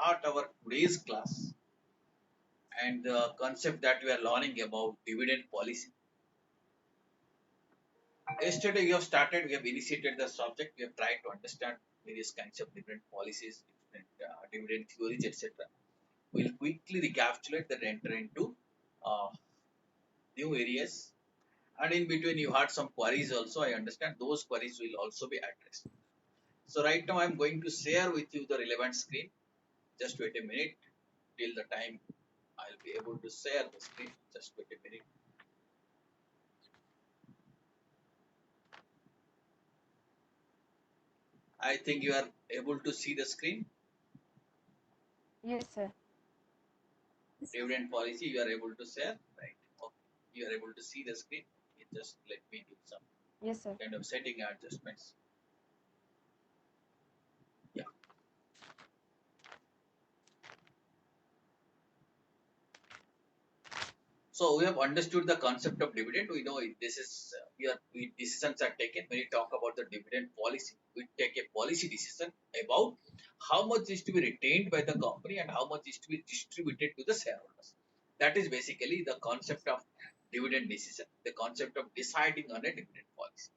start our today's class and the concept that we are learning about dividend policy. Yesterday, we have initiated the subject, we have tried to understand various kinds of different policies, different dividend theories, etc. We'll quickly recapitulate that, enter into uh, new areas, and in between, you had some queries also. I understand those queries will also be addressed. So, right now, I'm going to share with you the relevant screen. Just wait a minute till the time I'll be able to share the screen. Just wait a minute. I think you are able to see the screen. Yes, sir. Dividend policy, you are able to share, right? Okay. You are able to see the screen. Okay, just let me do some Yes, sir. kind of setting adjustments. Yeah. So we have understood the concept of dividend. We know this is decisions are taken when we talk about the dividend policy. We take a policy decision about how much is to be retained by the company and how much is to be distributed to the shareholders. That is basically the concept of dividend decision, the concept of deciding on a dividend policy.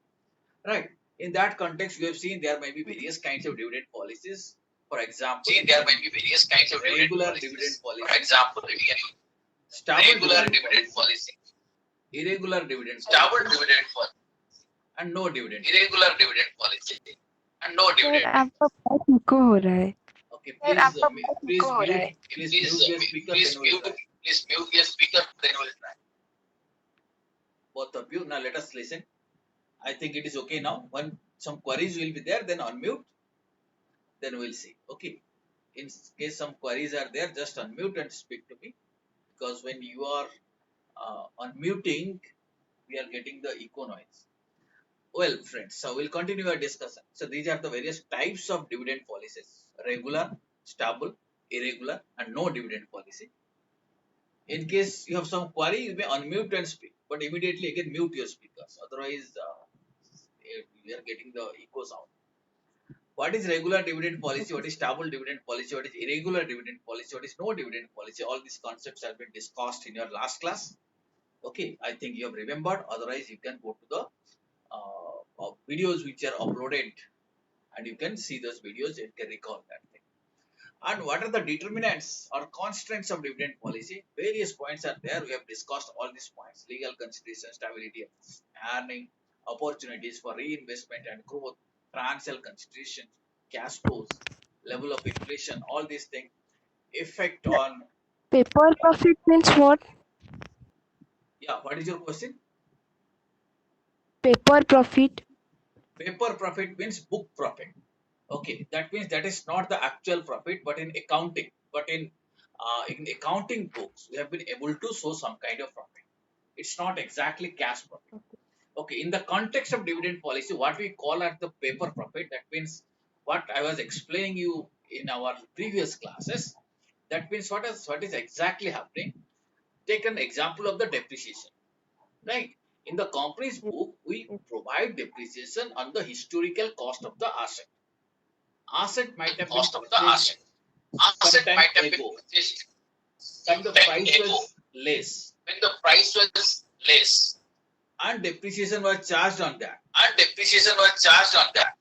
Right. In that context, we have seen there may be various kinds of dividend policies. For example, See, there might be various kinds of dividend regular dividend policies. For policy, example, stable regular dividend dividend policy, policy, irregular dividend stable policy, dividend policy, and no dividend policy. irregular dividend policy, and no sir dividend. आपका बहुत eco हो रहा है Okay, sir please आपका बहुत eco हो रहा है please Please, mute your speaker. Then we'll try please mute your speaker. Then we'll try. both of you. Now let us listen. I think it is okay now. When some queries will be there, then unmute. Then we'll see. Okay. In case some queries are there, just unmute and speak to me. Because when you are unmuting, we are getting the echo noise. Well, friends, so we'll continue our discussion. So these are the various types of dividend policies: regular, stable, irregular, and no dividend policy. In case you have some query, you may unmute and speak, but immediately again mute your speakers. Otherwise, we are getting the echo sound. What is regular dividend policy? Okay What is stable dividend policy? What is irregular dividend policy? What is no dividend policy? All these concepts have been discussed in your last class. Okay, I think you have remembered. Otherwise, you can go to the videos which are uploaded and you can see those videos and can recall that thing. And what are the determinants or constraints of dividend policy? Various points are there. We have discussed all these points: legal consideration, stability of earning, opportunities for reinvestment and growth, financial considerations, cash flows, level of inflation, all these things, effect on. Paper profit means what Yeah, what is your question? Paper profit Paper profit means book profit. Okay, that means that is not the actual profit, but in accounting, in accounting books, we have been able to show some kind of profit. It's not exactly cash profit. Okay, in the context of dividend policy, what we call as the paper profit, that means what I was explaining you in our previous classes. That means what is exactly happening. Take an example of the depreciation, right? In the company's book, we provide depreciation on the historical cost of the asset. Asset might have been Cost of the purchased asset. some Asset time might have been ago purchased when some the time price ago was less when the price was less and depreciation was charged on that. and depreciation was charged on that.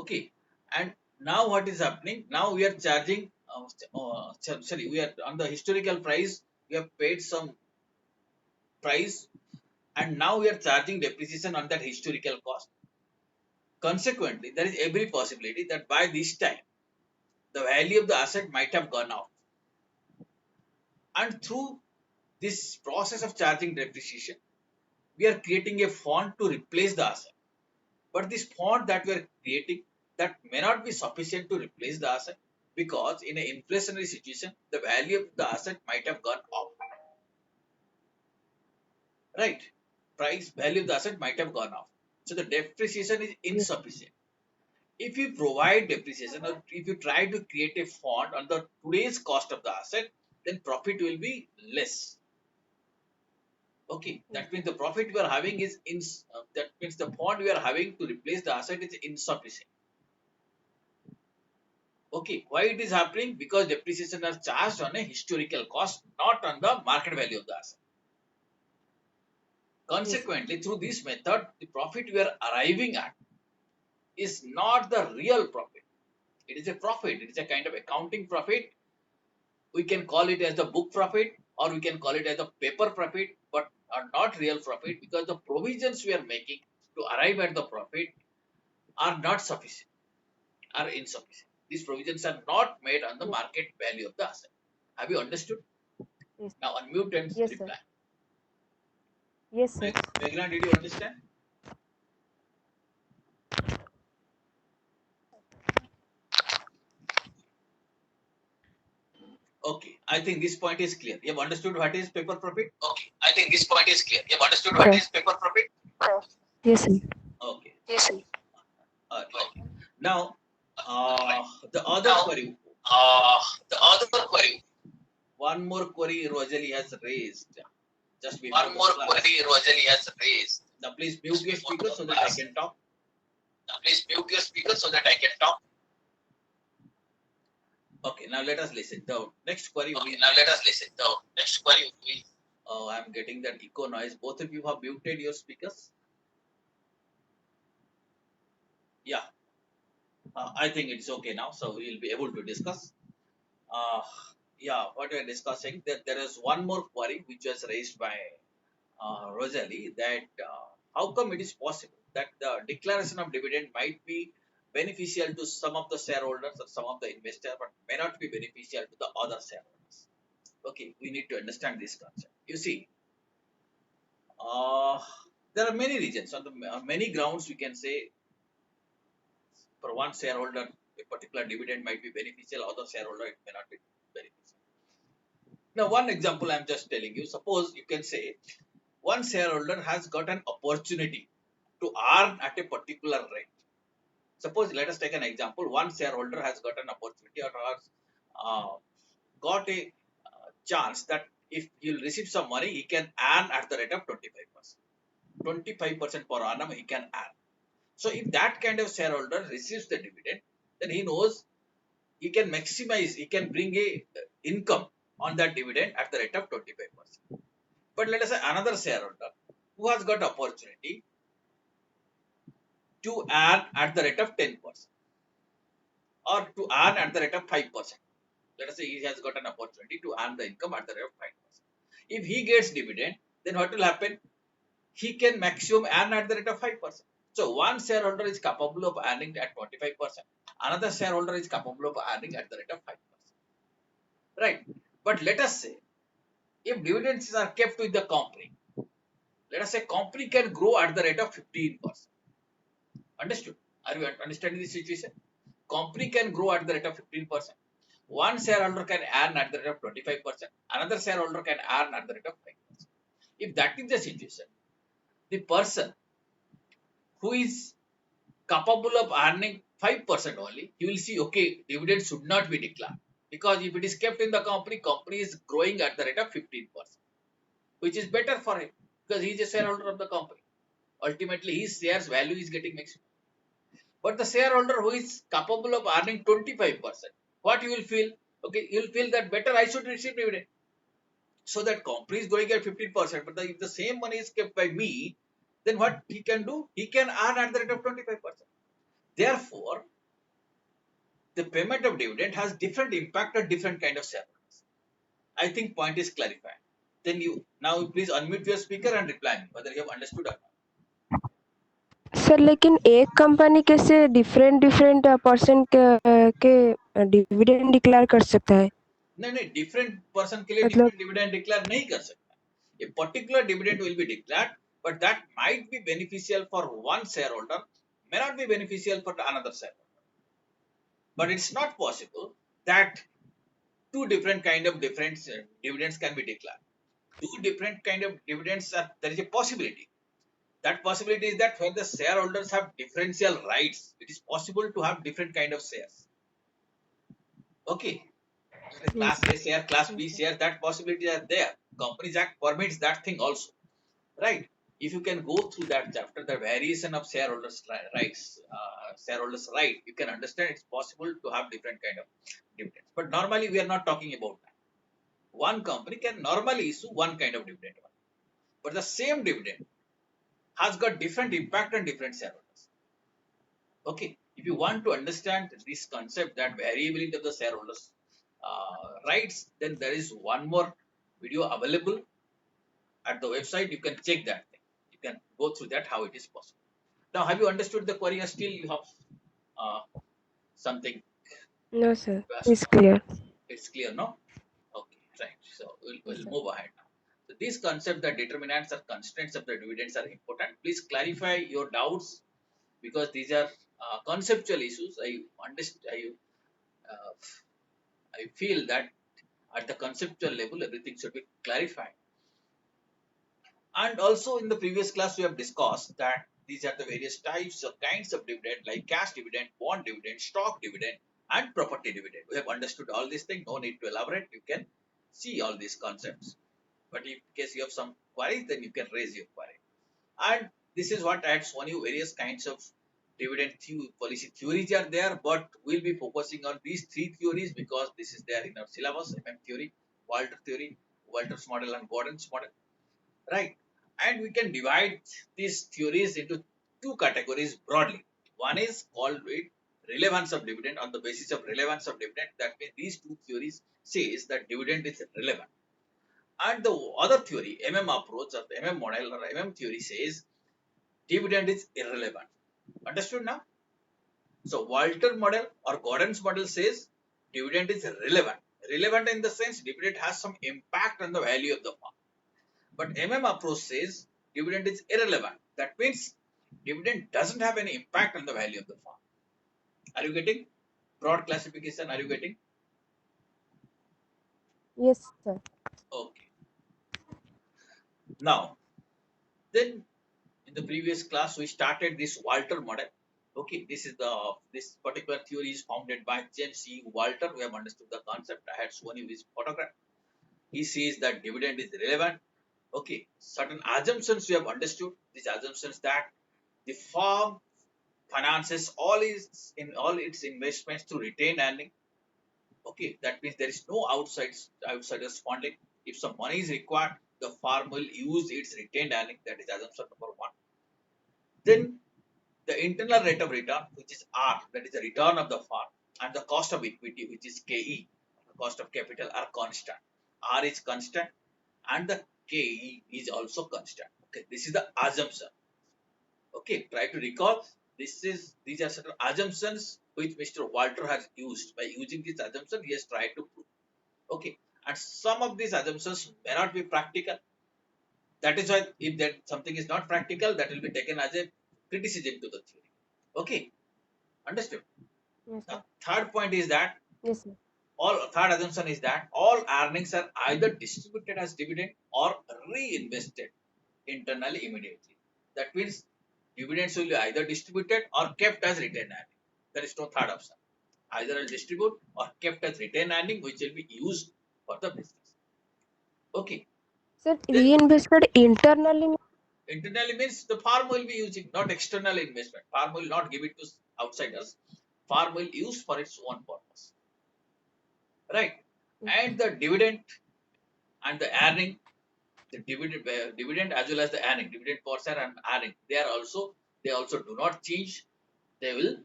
Okay, and now what is happening? Now we are charging. Sorry, we are on the historical price. We have paid some price, and now we are charging depreciation on that historical cost. Consequently, there is every possibility that by this time the value of the asset might have gone up, and through this process of charging depreciation, we are creating a fund to replace the asset. But this fund that we are creating, that may not be sufficient to replace the asset, because in an inflationary situation, the value of the asset might have gone up. Right? Price value of the asset might have gone up. So the depreciation is insufficient. If you provide depreciation or if you try to create a fund on the today's cost of the asset, then profit will be less. Okay, that means the profit we are having is that means the fund we are having to replace the asset is insufficient. Okay, why it is happening? Because depreciation are charged on a historical cost, not on the market value of the asset. Consequently, through this method, the profit we are arriving at is not the real profit. It is a profit. It is a kind of accounting profit. We can call it as the book profit, or we can call it as the paper profit, but are not real profit, because the provisions we are making to arrive at the profit are not sufficient, are insufficient. These provisions are not made on the Yes. market value of the asset. Have you understood? Yes. Now unmute and Yes, sir. reply. Yes, sir. Meghna, did you understand? Okay, I think this point is clear. You have understood what is paper profit? Okay, I think this point is clear. You have understood Sir. what is paper profit? Yes, sir. Okay. Yes, sir. Right. Now, the other Now, query, the other query, one more query Rosalie has raised just before one the more class. query Rosalie has raised. Now, please mute your speaker so that I can talk. Now, please mute your speaker so that I can talk. Okay, now let us listen. The next query, Okay, now let us listen. The next query we I'm getting that echo noise. Both of you have muted your speakers. Yeah, I think it's okay now, so we'll be able to discuss. Uh, yeah, what we're discussing, that there is one more query which was raised by Rosalie, that how come it is possible that the declaration of dividend might be beneficial to some of the shareholders or some of the investors, but may not be beneficial to the other shareholders. Okay, we need to understand this concept. You see, uh, there are many reasons on the many grounds we can say for one shareholder a particular dividend might be beneficial, other shareholder it may not be beneficial. Now, one example I'm just telling you. Suppose you can say one shareholder has got an opportunity to earn at a particular rate. Suppose, let us take an example. One shareholder has got an opportunity or has got a chance that if he'll receive some money, he can earn at the rate of 25%. 25% per annum he can earn. So if that kind of shareholder receives the dividend, then he knows he can maximize, he can bring a income on that dividend at the rate of 25%. But let us say another shareholder who has got opportunity to earn at the rate of 10% or to earn at the rate of 5%. Let us say he has got an opportunity to earn the income at the rate of 5%. If he gets dividend, then what will happen? He can maximum earn at the rate of 5%. So one shareholder is capable of earning at 25%. Another shareholder is capable of earning at the rate of 5%. Right? But let us say if dividends are kept with the company, let us say company can grow at the rate of 15%. Understood? Are you understanding the situation? Company can grow at the rate of 15%. One shareholder can earn at the rate of 25%. Another shareholder can earn at the rate of 5%. If that is the situation, the person who is capable of earning 5% only, you will see, okay, dividend should not be declared. Because if it is kept in the company, company is growing at the rate of 15%, which is better for him because he is a shareholder of the company. Ultimately, his shares value is getting maximum. But the shareholder who is capable of earning 25%, what you will feel? Okay, you will feel that better I should receive dividend. So that company is going at 15%, but if the same money is kept by me, then what he can do? He can earn at the rate of 25%. Therefore, the payment of dividend has different impact on different kind of shareholders. I think point is clarified. Then you now please unmute your speaker and reply me whether you have understood or not. Sir लेकिन एक company कैसे different different person के dividend declare कर सकता है? नहीं नहीं, different person के लिए मतलब डिफरेंट डिविडेंड डिक्लेयर नहीं कर सकता. A particular dividend will be declared, but that might be beneficial for one shareholder, may not be beneficial for another shareholder. But it's not possible that two different kind of different dividends can be declared. Two different kind of dividends are, there is a possibility. That possibility is that when the shareholders have differential rights, it is possible to have different kind of shares. Okay. Class A share, Class B share, that possibility are there. Companies Act permits that thing also. Right. if you can go through that chapter, the variation of shareholders' rights, shareholders' right, you can understand it's possible to have different kind of dividends. But normally we are not talking about that. One company can normally issue one kind of dividend, but the same dividend has got different impact on different shareholders. Okay, if you want to understand this concept, that variability of the shareholders' rights, then there is one more video available at the website. You can check that thing. You can go through that how it is possible. Now, have you understood the query, or still you have something? No, sir. It's clear. It's clear, no? Okay, right. So Yes, we'll sir. move ahead now. So this concept, the determinants or constraints of the dividends are important. Please clarify your doubts, because these are conceptual issues. Uh, I feel that at the conceptual level, everything should be clarified. And also in the previous class, we have discussed that these are the various types of kinds of dividend, like cash dividend, bond dividend, stock dividend, and property dividend. We have understood all these things. No need to elaborate. You can see all these concepts. But in case you have some queries, then you can raise your query. And this is what I had shown you, various kinds of dividend policy theories are there, but we'll be focusing on these three theories because this is there in our syllabus: theory, Walter's model, and Gordon's model, right? And we can divide these theories into two categories broadly. One is called relevance of dividend. On the basis of relevance of dividend, that means these two theories says that dividend is relevant. And the other theory, approach, or the model, or theory, says dividend is irrelevant. Understood now? So Walter model or Gordon's model says dividend is relevant. Relevant in the sense dividend has some impact on the value of the firm. But approach says dividend is irrelevant. That means dividend doesn't have any impact on the value of the firm. Are you getting? Broad classification, are you getting? Yes, sir. Okay. Now, then in the previous class, we started this Walter model. Okay, this particular theory is founded by James E. Walter. We have understood the concept. I had shown you his photograph. He says that dividend is relevant. Okay, certain assumptions we have understood. These assumptions that the firm finances all its investments to retain earning. Okay, that means there is no outsiders funding. If some money is required, the firm will use its retained earning. That is assumption number one. Then the internal rate of return, which is R, that is the return of the firm, and the cost of equity, which is KE, the cost of capital, are constant. R is constant and the KE is also constant. Okay, this is the assumption. Okay, try to recall. These are certain assumptions which Mr. Walter has used. By using this assumption, he has tried to prove. Okay, and some of these assumptions may not be practical. That is why if that something is not practical, that will be taken as a criticism to the theory. Okay, understood? Yes, sir. Now, third point is that Yes, sir. third assumption is that all earnings are either distributed as dividend or reinvested internally immediately. That means dividends will be either distributed or kept as retained earning. There is no third option. Either I'll distribute or kept as retained earning, which will be used for the business. Okay. Sir, Then reinvested internally. internally means the farm will be using, not external investment. Farm will not give it to outsiders. Farm will use for its own purpose. Right. And the dividend and the earning, the dividend as well as the earning, dividend per share and earning, they also do not change. They will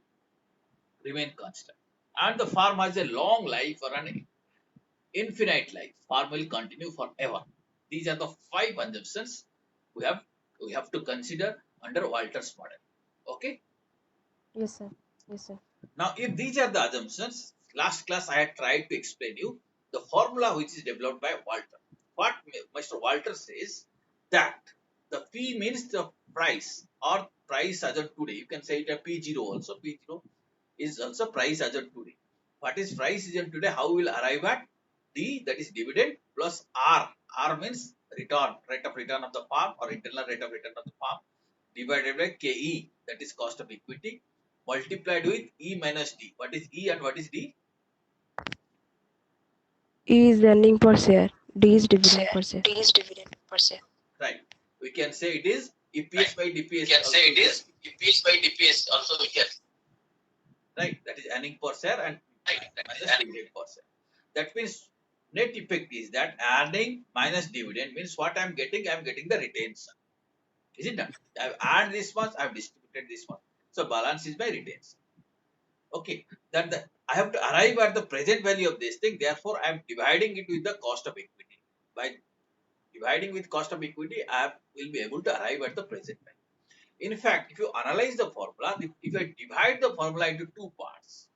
remain constant. And the farm has a long life or an infinite life. Farm will continue forever. These are the five assumptions we have to consider under Walter's model. Okay. Yes, sir. Yes, sir. Now, if these are the assumptions, last class I had tried to explain you the formula which is developed by Walter. What Mr. Walter says that the P means the price or price as of today. You can say it a P0 also. P0 is also price as of today. What is price as of today? How we will arrive at D, that is dividend, plus R. R means return, rate of return of the firm or internal rate of return of the firm, divided by KE, that is cost of equity, multiplied with E minus D. What is E and what is D? E is earning per share. D is dividend per share. Right. We can say it is EPS by DPS. You can also say it we is EPS by DPS also we can. right. That is earning per share and Right. minus dividend per share. That means net effect is that earning minus dividend means what I am getting the retention. Is it done? I have earned this much, I have distributed this much. So balance is my retention. Okay. I have to arrive at the present value of this thing. Therefore, I am dividing it with the cost of equity. By dividing with cost of equity, I will be able to arrive at the present value. In fact, if you analyze the formula, if I divide the formula into two parts,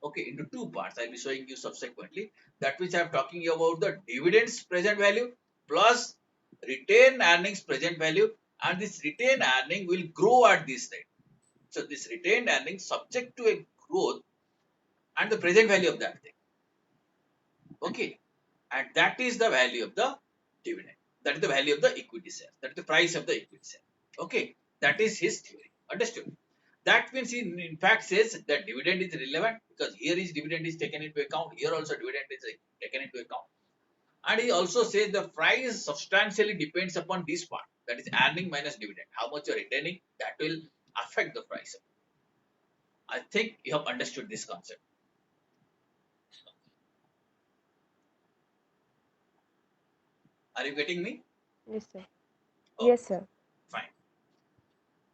okay, into two parts, I'll be showing you subsequently. That which I'm talking about the dividends present value plus retained earnings present value, and this retained earning will grow at this rate. So this retained earning subject to a growth and the present value of that thing. Okay, and that is the value of the dividend. That is the value of the equity share. That is the price of the equity share. Okay, that is his theory. Understood? That means he in fact says that dividend is relevant because here is dividend is taken into account. Here also dividend is taken into account. And he also says the price substantially depends upon this part. That is earning minus dividend. How much you are retaining, that will affect the price. I think you have understood this concept. Are you getting me? Yes, sir. Oh, Yes, sir. fine.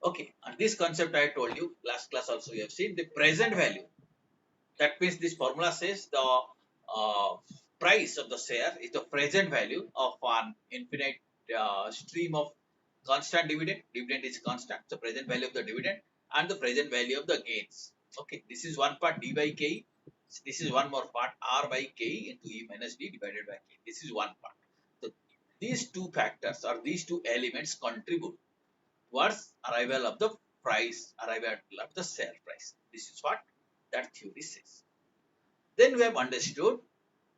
Okay, and this concept I told you last class also you have seen the present value. That means this formula says the price of the share is the present value of an infinite stream of constant dividend. Dividend is constant, so present value of the dividend and the present value of the gains. Okay, this is one part d by k. This is one more part r by k into e minus d divided by k. This is one part. So these two factors or these two elements contribute towards arrival of the price, arrival of the share price. This is what that theory says. Then we have understood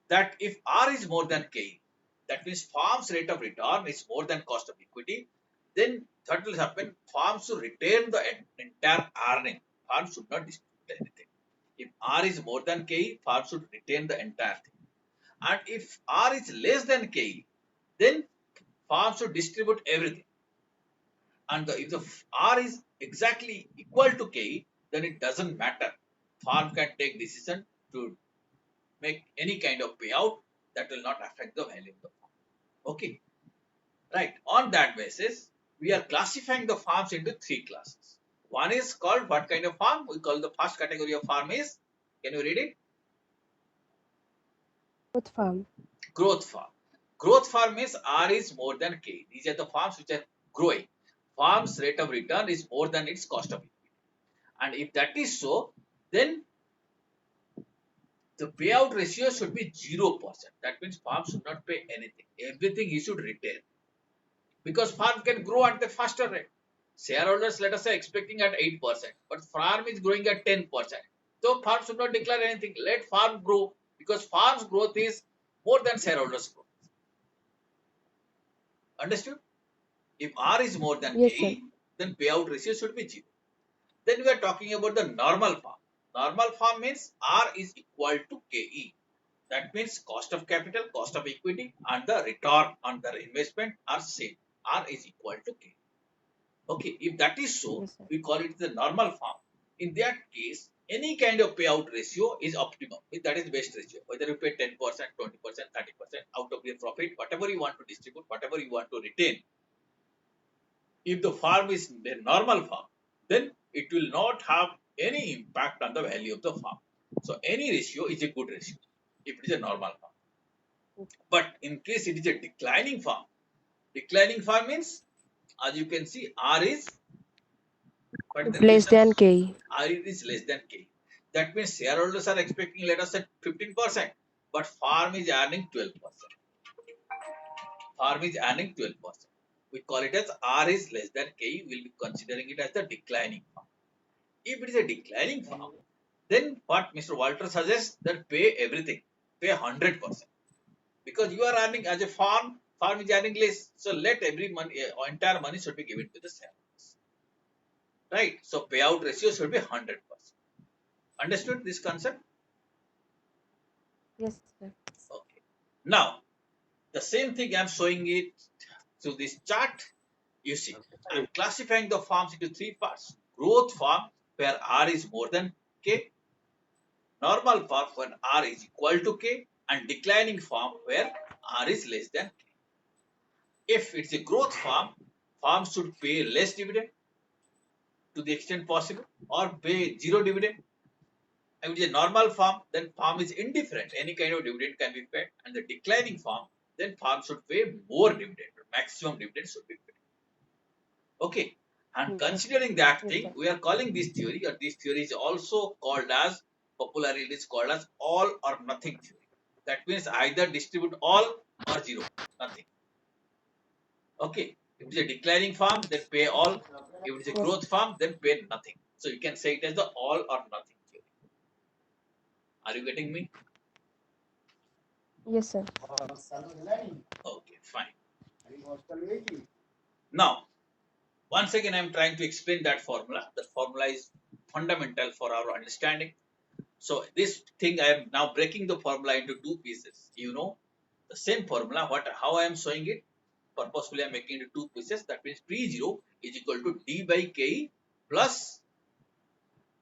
that if R is more than K, that means firm's rate of return is more than cost of equity, then that will happen, firm should retain the entire earning. Firm should not distribute anything. If R is more than K, firm should retain the entire thing. And if R is less than K, then firm should distribute everything. And if the R is exactly equal to K, then it doesn't matter. Firm can take decision to make any kind of payout that will not affect the value of the farm. Okay, right. On that basis, we are classifying the farms into three classes. One is called what kind of farm? We call the first category of farm is, can you read it? Growth farm. Growth farm. Growth farm means R is more than K. These are the farms which are growing. Farm's rate of return is more than its cost of equity. And if that is so, then the payout ratio should be 0%. That means farm should not pay anything. Everything he should retain. Because farm can grow at the faster rate. Shareholders, let us say, expecting at 8%, but farm is growing at 10%. So farm should not declare anything. Let farm grow because farm's growth is more than shareholders' growth. Understood? If R is more than Yes, K, sir. then payout ratio should be 0. Then we are talking about the normal farm. Normal farm means R is equal to KE. That means cost of capital, cost of equity, and the return on the investment are same. R is equal to K. Okay, if that is so, Yes, sir. we call it the normal farm. In that case, any kind of payout ratio is optimum. That is best ratio. Whether you pay 10%, 20%, 30% out of your profit, whatever you want to distribute, whatever you want to retain. If the farm is a normal farm, then it will not have any impact on the value of the farm. So any ratio is a good ratio if it is a normal farm. But in case it is a declining farm means, as you can see, R is Less than K. R is less than K. That means shareholders are expecting, let us say, 15%, but farm is earning 12%. Farm is earning 12%. We call it as R is less than K. We will be considering it as the declining farm. If it is a declining farm, then what Mr. Walter suggests, that pay everything, pay 100%. Because you are earning as a farm is earning less. So let every money, entire money should be given to the shareholders. Right? So payout ratio should be 100%. Understood this concept? Yes, sir. Okay. Now, the same thing I am showing it to this chart. You see, I'm classifying the forms into three parts. Growth form where R is more than K, normal form when R is equal to K, and declining form where R is less than K. If it's a growth form, farm should pay less dividend to the extent possible or pay zero dividend. If it is a normal farm, then farm is indifferent. Any kind of dividend can be paid. And the declining farm, then farm should pay more dividend. Maximum dividend should be paid. Okay. And Yes, considering that yes, thing, sir. we are calling this theory, or this theory is also called as, popularly it is called as all or nothing theory. That means either distribute all or zero, nothing. Okay. If it is a declining farm, then pay all. If it is a Yes, growth farm, then pay nothing. So you can say it as the all or nothing theory. Are you getting me? yes, sir. Okay, fine. Now, once again, I am trying to explain that formula. The formula is fundamental for our understanding. So this thing, I am now breaking the formula into two pieces. You know, the same formula, how I am showing it, purposefully I am making it into two pieces. That means P0 is equal to D by KE plus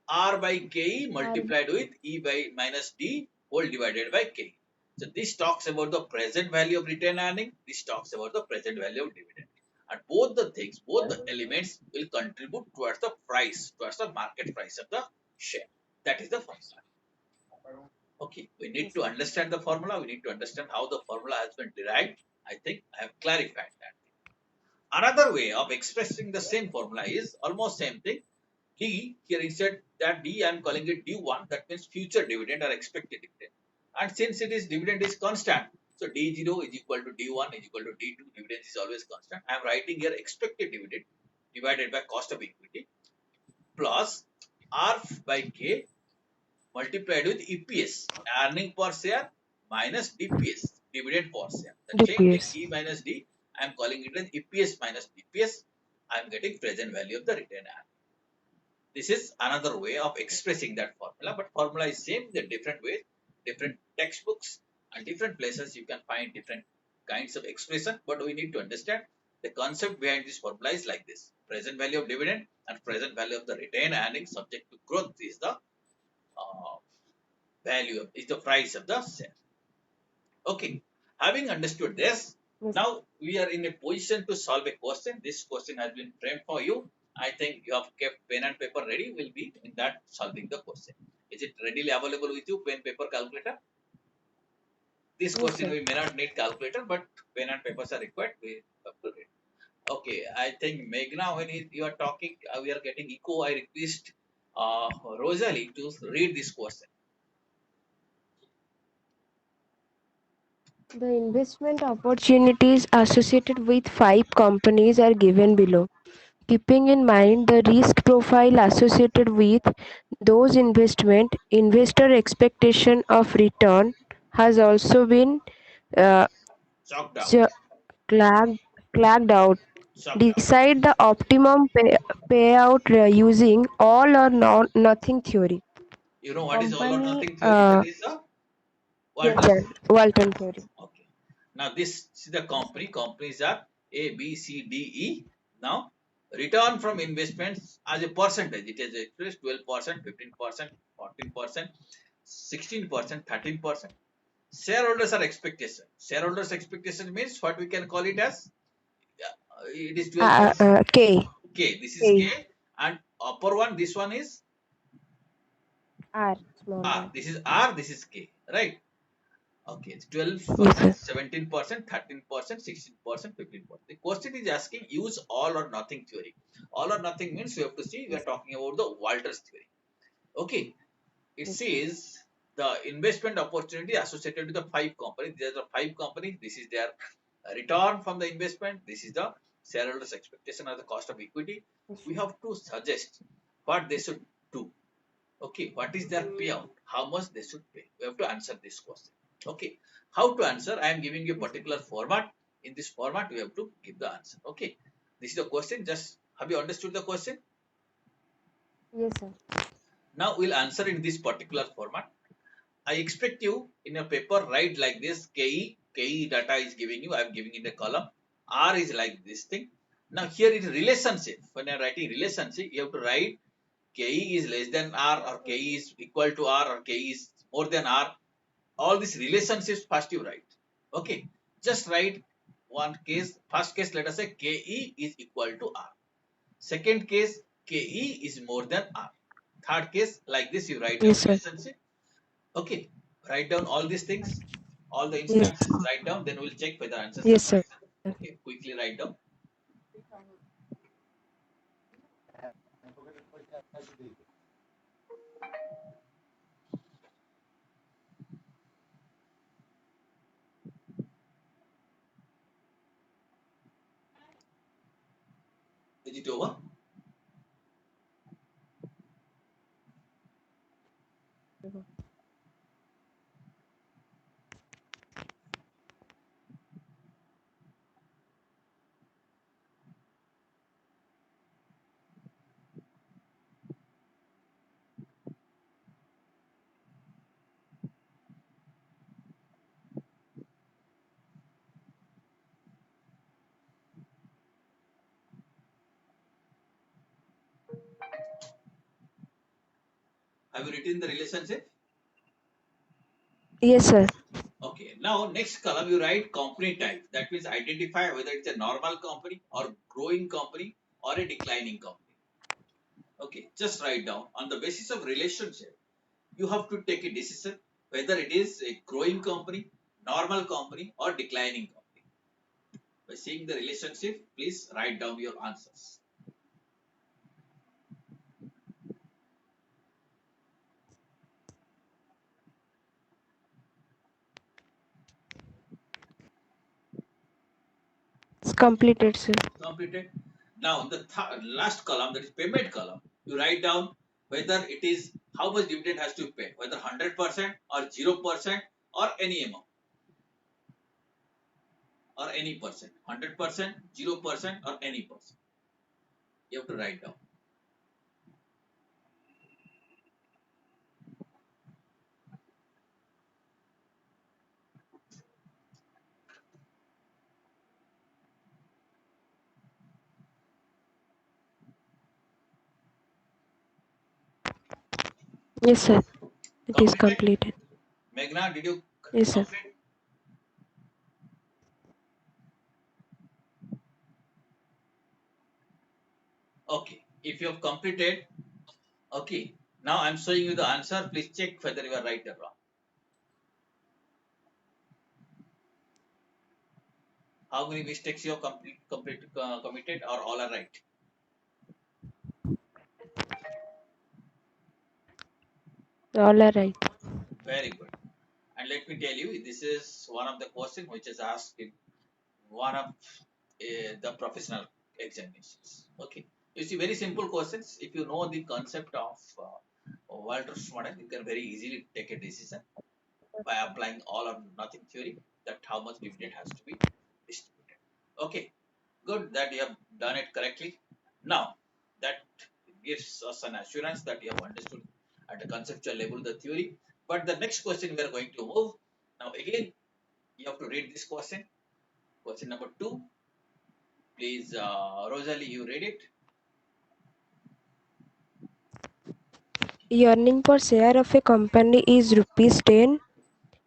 R by KE multiplied with E by minus D whole divided by K. So this talks about the present value of retained earning. This talks about the present value of dividend. And both the things, both the elements will contribute towards the price, towards the market price of the share. That is the formula. Okay, we need Yes, to sir. understand the formula. We need to understand how the formula has been derived. I think I have clarified that. Another way of expressing the same formula is almost same thing. D, here instead that D I am calling it D1, that means future dividend or expected dividend. And since it is dividend is constant, so D0 is equal to D1 is equal to D2, dividend is always constant. I am writing here expected dividend divided by cost of equity plus R by K multiplied with EPS, earning per share minus DPS, dividend per share. The same thing, DPS. E minus D, I am calling it as EPS minus DPS. I am getting present value of the retained earning. This is another way of expressing that formula, but formula is same, the different ways, different textbooks and different places you can find different kinds of expression, but we need to understand the concept behind this formula is like this. Present value of dividend and present value of the retained earnings subject to growth is the is the price of the share. Okay, having understood this, Yes, now we are in a position to solve a question. This question has been framed for you. I think you have kept pen and paper ready. Will be in that solving the question. Is it readily available with you? Pen, paper, calculator. This yes, question sir. we may not need calculator, but pen and papers are required. We have to read. Okay, I think Meghna, when you are talking, we are getting echo. I request Rosalie to read this question. The investment opportunities associated with 5 companies are given below. Keeping in mind the risk profile associated with those investment, investor expectation of return has also been uh, Chalked out. ch- clagged, clagged out. Chalked out. Decide the optimum payout using all or nothing theory. You know what is all or Company, nothing theory? That is the yes, Walton sir, theory. Walton theory. Okay. Now this is the company. Companies are A, B, C, D, E. Now return from investments as a percentage. It is expressed 12%, 15%, 14%, 16%, 13%. Shareholders are expectation. Shareholders expectation means what we can call it as, it is 12%. K. K. This is K. K, and upper one, this one is R. Small R. r. This is R. This is K. Right. Okay, it's Yes, 12%, sir. 17%, 13%, 16%, 15%. The question is asking use all or nothing theory. All or nothing means you have to see we are Yes, talking about the Walters theory. Okay, it yes, says the investment opportunity associated with the 5 companies. There are 5 companies. This is their return from the investment. This is the shareholders' expectation of the cost of equity. yes, We have to suggest what they should do. Okay, what is their payout? How much they should pay? We have to answer this question. Okay, how to answer? I am giving you a yes, particular format. In this format, we have to give the answer. Okay, this is the question. Just have you understood the question? yes, sir. Now we'll answer in this particular format. I expect you in your paper write like this. KE data is giving you. I am giving in a column. R is like this thing. Now here is relationship. When you're writing relationship, you have to write KE is less than R, or KE is equal to R, or KE is more than R. All these relationships first you write. Okay, just write one case. First case, let us say KE is equal to R. Second case, KE is more than R. Third case, like this you write down Yes, sir. relationship. Okay, write down all these things, all the Yes. instances, write down, then we'll check whether answers are Yes, sir. correct. Okay, quickly write down. Is it over? Have you written the relationship? Yes, sir. Okay, now next column you write company type. That means identify whether it's a normal company or growing company or a declining company. Okay, just write down on the basis of relationship. You have to take a decision whether it is a growing company, normal company, or declining company. By seeing the relationship, please write down your answers. It's completed, sir. Completed. Now the last column, that is payment column, you write down whether it is how much dividend has to be paid, whether 100% or 0% or any amount or any percent, 100%, 0% or any percent. You have to write down. Yes, sir. It is Completed? completed. Meghna, did you Yes, sir. complete? Okay. If you have completed, okay. Now I'm showing you the answer. Please check whether you are right or wrong. How many mistakes you have committed, or all are right? All are right. Very good. And let me tell you, this is one of the questions which is asked in one of the professional examinations. Okay. You see, very simple questions. If you know the concept of Walter's model, you can very easily take a decision by applying all or nothing theory, that how much dividend has to be distributed. Okay, good that you have done it correctly. Now that gives us an assurance that you have understood at a conceptual level the theory. But the next question we are going to move. Now again, you have to read this question. Question number 2. Please, Rosalie, you read it. Earning per share of a company is rupees 10.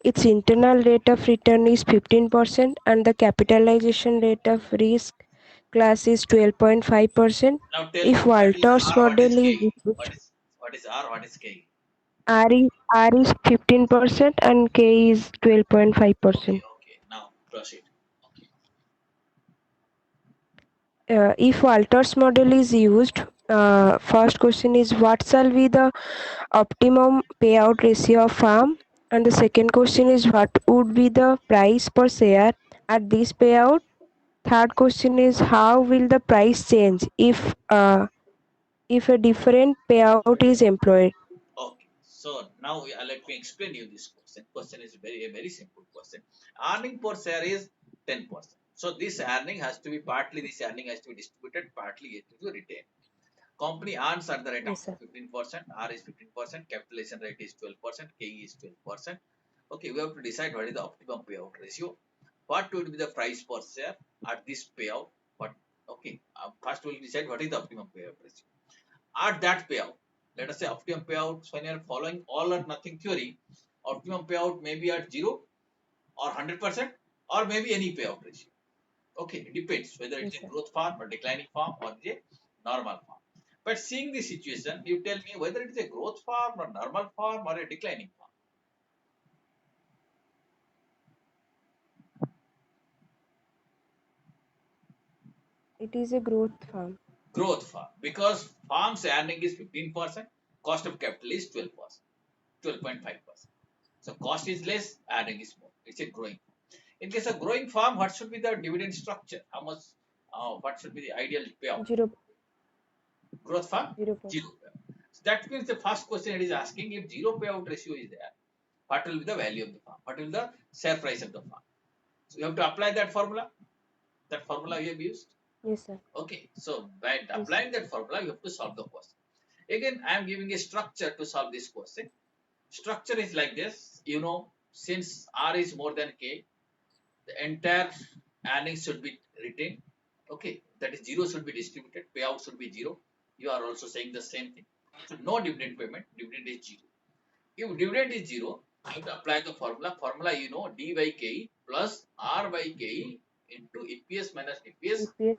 Its internal rate of return is 15% and the capitalization rate of risk class is 12.5%. Now tell If me what is Walter's R, what is model is K? used, What is R, what is K? R is 15% and K is Okay, 12.5%. okay. Now proceed. If Walter's model is used, first question is what shall be the optimum payout ratio of firm? And the second question is what would be the price per share at this payout? Third question is how will the price change if a different payout is employed? Okay, so now let me explain you this question. Question is a very simple question. Earning per share is 10%. So this earning has to be partly this earning has to be distributed, partly it to be retained. Company earns at the rate of Yes, sir. 15%, R is 15%, capitalization rate is 12%, KE is 12%. Okay, we have to decide what is the optimum payout ratio. What would be the price per share at this payout? What Okay, first we'll decide what is the optimum payout ratio. At that payout, let us say optimum payout, when you are following all or nothing theory, optimum payout may be at 0 or 100% or maybe any payout ratio. Okay, it depends whether it's Yes, a sir. growth farm or declining farm or a normal farm. But seeing the situation, you tell me whether it is a growth farm or normal farm or a declining farm. It is a growth farm. Growth farm, because farm's earning is 15%, cost of capital is 12%, 12.5%. So cost is less, earning is more. It's a growing. In case of growing farm, what should be the dividend structure? How much? What should be the ideal payout? 0, Growth farm, 0 point. zero. So that means the first question it is asking, if zero payout ratio is there, what will be the value of the farm? What will be the share price of the farm? So you have to apply that formula. That formula you have used. Yes, sir. Okay. So by Yes, sir. applying that formula, you have to solve the question. Again, I am giving a structure to solve this question. Structure is like this. Since R is more than K, the entire earnings should be retained. Okay, that is zero should be distributed. Payout should be zero. You are also saying the same thing. So no dividend payment. Dividend is zero. If dividend is zero, you have to apply the formula. Formula D by K plus R by K into EPS minus DPS EPS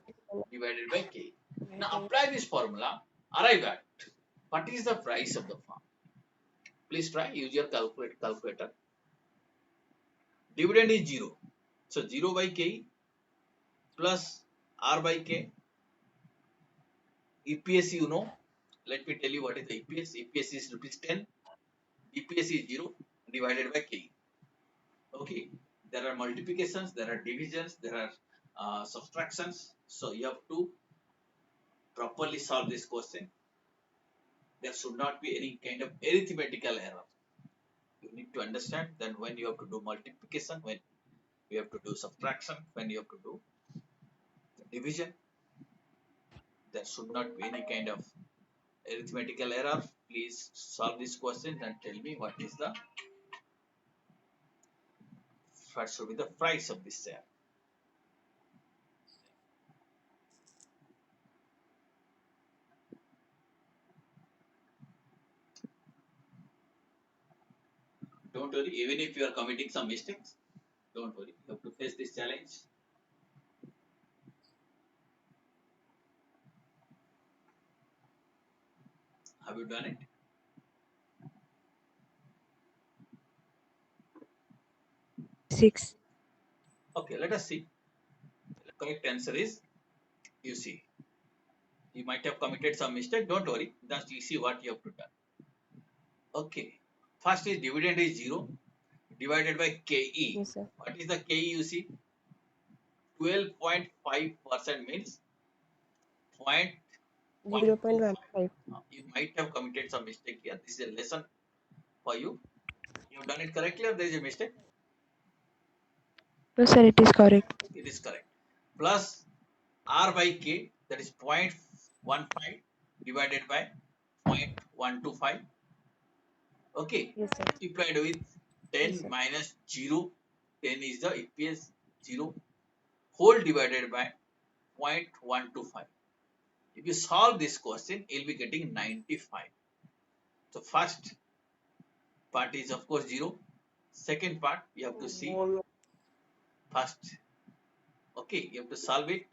divided by K. Now divided apply this formula. Arrive at what is the price of the farm. Please try. Use your calculator. Dividend is zero. So 0 by K plus R by K. EPS let me tell you what is the EPS. EPS is rupees 10. EPS is 0 divided by K. Okay, there are multiplications, there are divisions, there are subtractions. So you have to properly solve this question. There should not be any kind of arithmetical error. You need to understand then when you have to do multiplication, when you have to do subtraction, when you have to do division, there should not be any kind of arithmetical error. Please solve this question and tell me what should be the price of this share. Don't worry, even if you are committing some mistakes, don't worry. You have to face this challenge. Have you done it? 6. Okay, let us see. The correct answer is, you see, you might have committed some mistake. Don't worry. Just you see what you have to do. Okay. First is dividend is 0 divided by KE. Yes, sir. What is the KE you see? 12.5% means 0.125. 0.15. You might have committed some mistake here. This is a lesson for you. You have done it correctly or there is a mistake? No, sir, it is correct. It is correct. Plus R by K, that is 0.15 divided by 0.125. Okay, Yes, sir. multiplied with Yes, 10 sir. minus 0. 10 is the EPS 0 whole divided by 0.125. If you solve this question, you'll be getting 95. So first part is of course 0. Second part you have to see first. Okay, you have to solve it.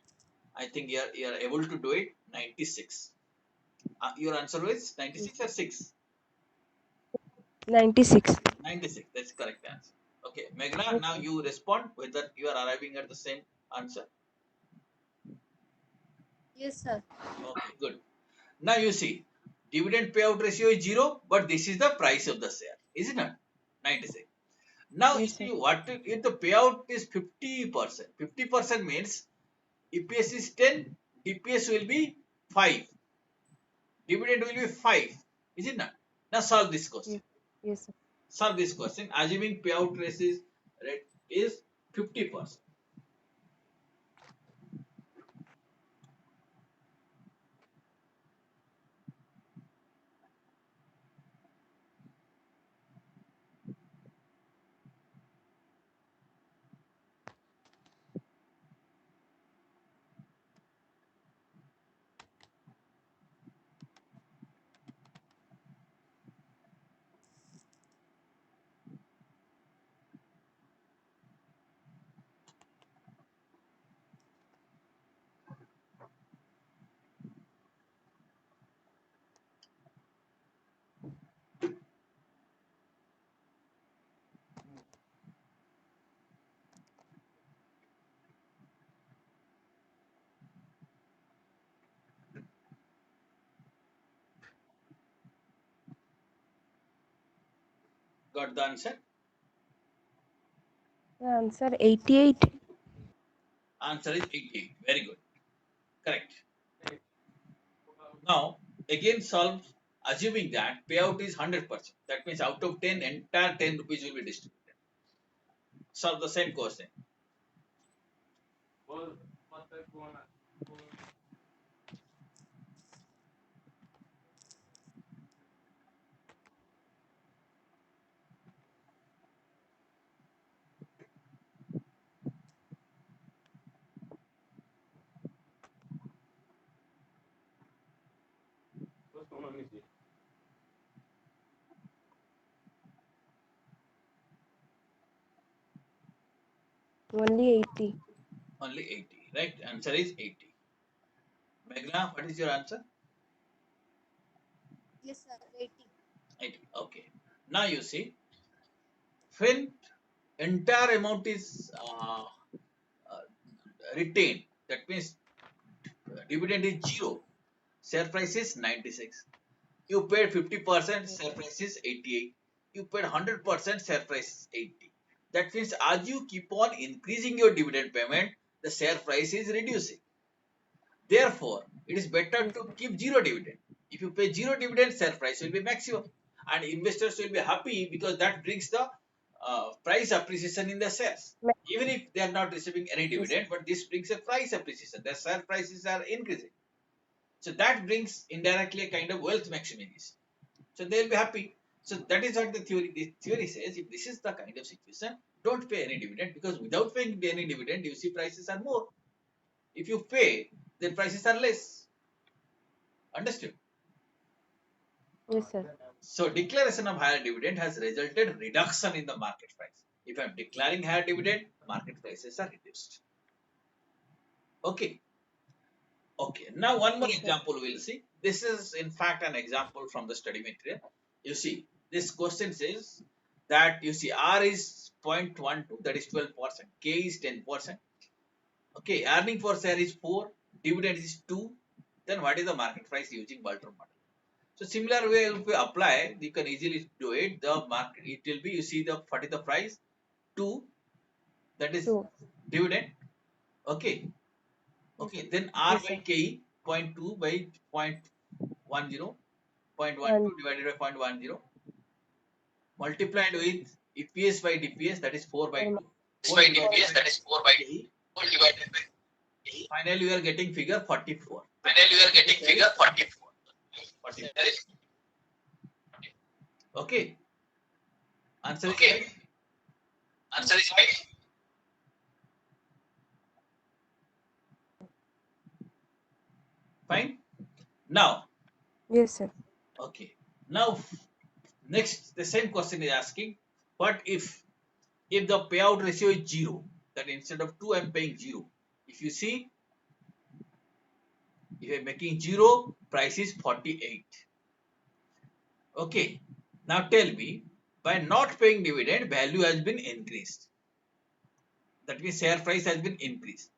I think you are able to do it. 96. Your answer is 96 or 6? 96. 96. That's correct answer. Okay, Meghna, Yes, now sir. you respond whether you are arriving at the same answer. Yes, sir. Okay, good. Now you see, dividend payout ratio is 0, but this is the price of the share, is it not? 96. Now you Yes, sir. see, what if the payout is 50%? 50% means EPS is 10, DPS will be 5, dividend will be 5, is it not? Now solve this question. Yes, yes, sir. Solve this question. Assuming payout ratio rate is 50%. got the answer? The answer 88. Answer is 88. Very good. Correct. Now, again solve assuming that payout is 100%. That means out of 10, entire 10 rupees will be distributed. Solve the same question. Only 80. Only 80. Right? Answer is 80. Meghna, what is your answer? Yes, sir. 80. 80. Okay. Now you see, when entire amount is retained, that means dividend is 0, share price is 96. You paid 50%, share price is 88. You paid 100%, share price is 80. That means as you keep on increasing your dividend payment, the share price is reducing. Therefore, it is better to keep zero dividend. If you pay zero dividend, share price will be maximum, and investors will be happy because that brings the price appreciation in the shares. Even if they are not receiving any dividend, but this brings a price appreciation. The share prices are increasing. So that brings indirectly a kind of wealth maximization. So they'll be happy. So that is what the theory says. If this is the kind of situation, don't pay any dividend, because without paying any dividend, you see prices are more. If you pay, then prices are less. Understood? Yes, sir. So declaration of higher dividend has resulted reduction in the market price. If I am declaring higher dividend, market prices are reduced. Okay. Okay. Now one more example we'll see. This is in fact an example from the study material. You see, this question says that you see R is 0.12, that is 12%, K is 10%. Okay, earning per share is 4, dividend is 2. Then what is the market price using Walter model? So similar way, if we apply, you can easily do it. The market, it will be, you see the what is the price? 2, that is 2. dividend. Okay. Okay. Then R Yes, by sir. K, 0.2 by 0.10, 0.12 And divided by 0.10, multiplied with EPS by DPS, that is 4 by 2. This Whole by divided DPS, by that is 4 by K. whole divided by K. Finally, we are getting figure 44. Finally, we are getting figure 44. 44. That is Okay. Answer is okay. right. Answer is right. Fine. Now, yes, sir. okay. Now, next, the same question is asking, what if the payout ratio is 0, that instead of 2, I am paying 0. If you see, if I am making 0, price is 48. Okay. Now tell me, by not paying dividend, value has been increased. That means share price has been increased.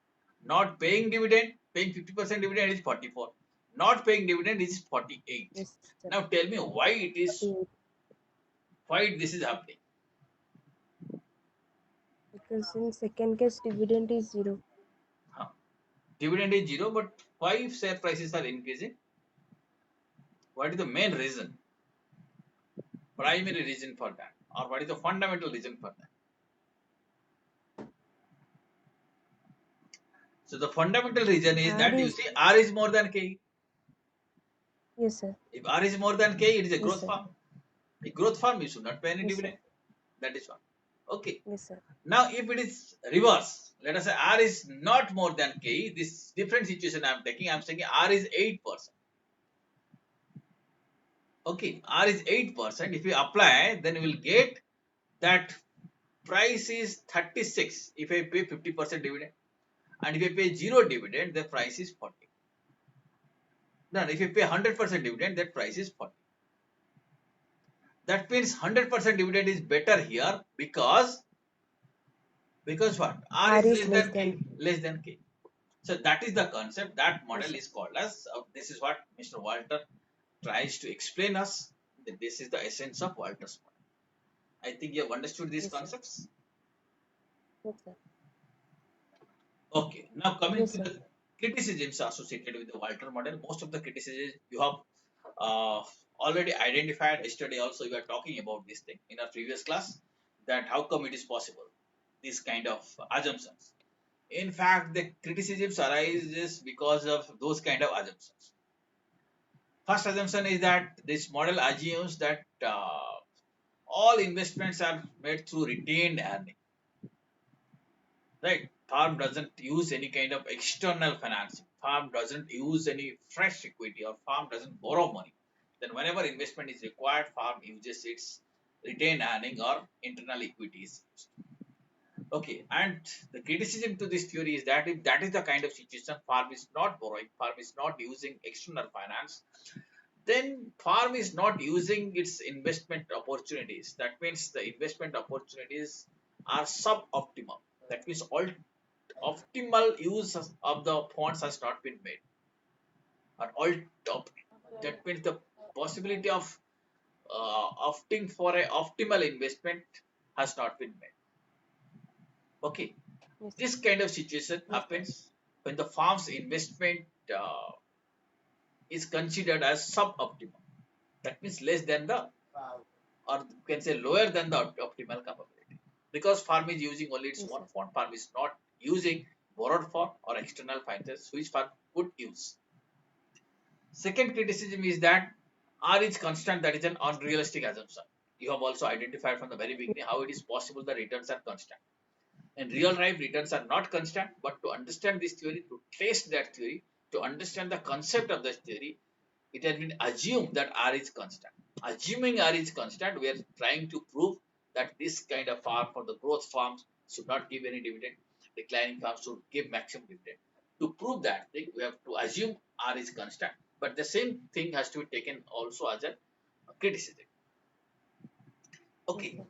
Not paying dividend, paying 50% dividend is 44. Not paying dividend is 48. Yes, sir. Now tell me why it is, 48. why this is happening. Because in second case, dividend is 0. Dividend is 0, but why share prices are increasing? What is the main reason? Primary reason for that, or what is the fundamental reason for that? So the fundamental reason is R that you is, see R is more than K. yes, sir. If R is more than K, it is a Yes, growth sir. farm. A growth farm, you should not pay any Yes, sir. dividend. That is one. Okay. Yes, sir. Now, if it is reverse, let us say R is not more than K, this different situation I am taking, I am saying R is 8%. Okay, R is 8%. If you apply, then you will get that price is 36 if I pay 50% dividend. And if I pay 0 dividend, the price is 40. Now, if you pay 100% dividend, that price is 40. That means 100% dividend is better here because what? R is less than K. Less than K. So that is the concept. That model is called as, this is what Mr. Walter tries to explain us, that this is the essence of Walter's model. I think you have understood these Yes, sir. concepts. Yes, sir. Okay, now coming Yes, to sir. the criticisms associated with the Walter model, most of the criticisms you have uh, already identified. Yesterday also you were talking about this thing in our previous class, that how come it is possible, this kind of assumptions. In fact, the criticisms arises because of those kind of assumptions. First assumption is that this model assumes that all investments are made through retained earning, right? Farm doesn't use any kind of external financing. Farm doesn't use any fresh equity, or farm doesn't borrow money. Then whenever investment is required, farm uses its retained earning or internal equities. Okay, and the criticism to this theory is that if that is the kind of situation, farm is not borrowing, farm is not using external finance, then farm is not using its investment opportunities. That means the investment opportunities are suboptimal. That means all optimal use of the funds has not been made, or all top. That means the possibility of opting for a optimal investment has not been made. Okay, Yes, sir. this kind of situation Yes, sir. happens when the farm's investment uh, is considered as suboptimal. That means less than the, or you can say lower than the optimal capability, because farm is using only its Yes, own sir. fund. Farm is not using borrowed fund or external finance which farm could use. Second criticism is that R is constant. That is an unrealistic assumption. You have also identified from the very beginning how it is possible the returns are constant. In real life, returns are not constant, but to understand this theory, to test that theory, to understand the concept of this theory, it has been assumed that R is constant. Assuming R is constant, we are trying to prove that this kind of farm, for the growth farms, should not give any dividend. Declining farms should give maximum dividend. To prove that thing, we have to assume R is constant. But the same thing has to be taken also as a criticism. Yes, Okay, sir.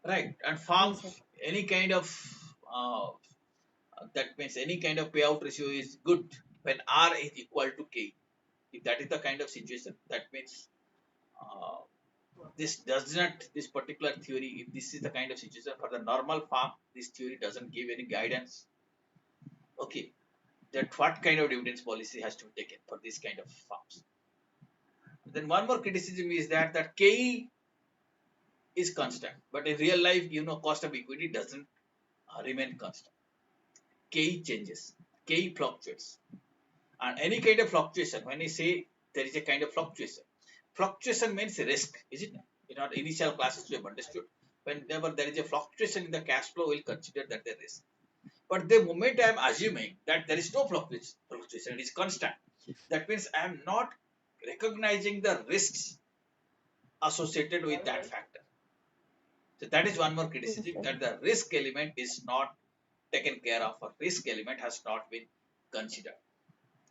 right. And Yes, sir. farms, any kind of uh, that means any kind of payout ratio is good when R is equal to K. If that is the kind of situation, that means uh, this does not, this particular theory, if this is the kind of situation for the normal farm, this theory doesn't give any guidance. Okay, that what kind of dividends policy has to be taken for this kind of farms. Then one more criticism is that K is constant, but in real life, cost of equity doesn't remain constant. K changes, K fluctuates, and any kind of fluctuation. When I say there is a kind of fluctuation means risk, is it not? In our initial classes, we have understood whenever there is a fluctuation in the cash flow, we'll consider that there is. But the moment I am assuming that there is no fluctuation, it is constant, that means I am not recognizing the risks associated with that factor. So that is one more Yes, criticism, sir. that the risk element is not taken care of, or risk element has not been considered.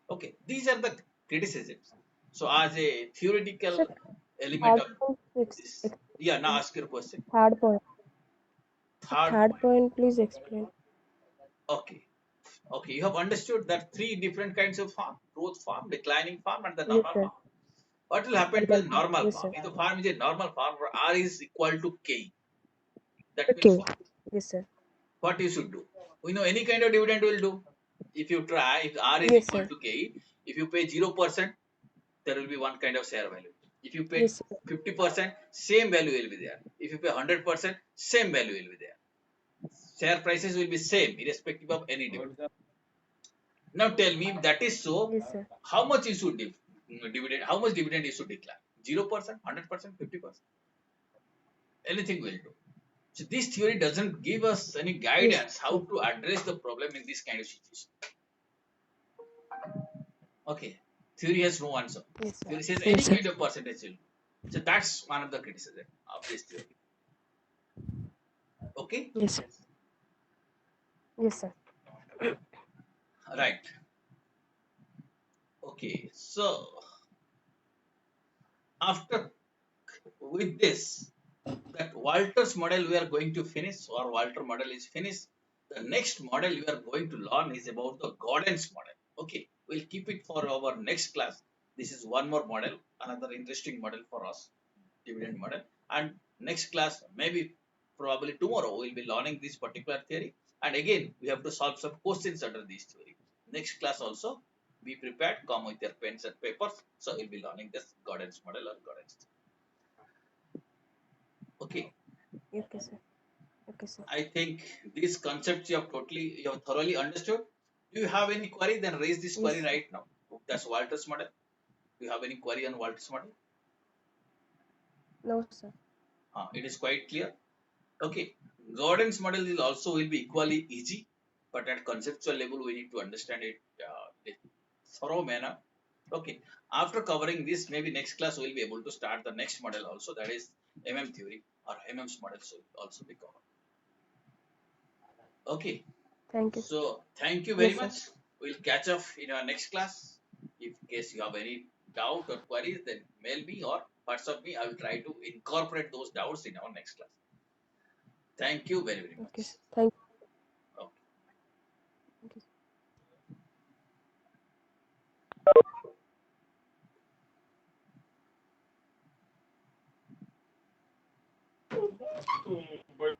Okay, these are the criticisms. So as a Sir, theoretical element third of point, this, yeah, now ask your question. third point. Sir, Third third point. point, please explain. Okay. Okay, you have understood that three different kinds of farm: growth farm, declining farm, and the Yes, normal sir. farm. What will happen to Normal the farm. normal Yes, farm? sir. If the farm is a normal farm where R is equal to K, that means Okay. what? Yes, sir. What you should do? We know any kind of dividend will do. If you try, if R is Yes, equal sir. to K, if you pay 0%, there will be one kind of share value. If you pay Yes, sir. 50%, same value will be there. If you pay 100%, same value will be there. Share prices will be same irrespective of any dividend. Now tell me, if that is so, Yes, sir. how much you should dividend? How much dividend you should declare? 0%, 100%, 50%? Anything will do. So this theory doesn't give us any Yes, guidance how sir. to address the problem in this kind of situation. Okay, theory has no answer. Yes, sir. Theory says Yes, any sir. kind of percentage will do. So that's one of the criticism of this theory. Okay, Yes, sir. Yes, sir. right. Okay, so after with this, that Walter's model we are going to finish, or Walter model is finished. The next model we are going to learn is about the Gordon's model. Okay, we'll keep it for our next class. This is one more model, another interesting model for us, dividend model. And next class, maybe probably tomorrow, we'll be learning this particular theory. And again, we have to solve some questions under this theory. Next class also, be prepared, come with your pens and papers. So we'll be learning this Gordon's model or Gordon's. Okay. Okay, sir. Okay, sir. I think these concepts you have thoroughly understood. Do you have any query? Then raise this query Yes. right now. That's Walter's model. Do you have any query on Walter's model? No, sir. It is quite clear. Okay. Gordon's model is also will be equally easy, but at conceptual level we need to understand it in thorough manner. Okay. After covering this, maybe next class we'll be able to start the next model also, that is MM theory or MM's models will also be covered. Okay. Thank you. So thank you very Yes, sir. much. We'll catch up in our next class. In case you have any doubt or queries, then mail me or WhatsApp me. I will try to incorporate those doubts in our next class. Thank you very, very Okay, much. sir. Thank Okay. you.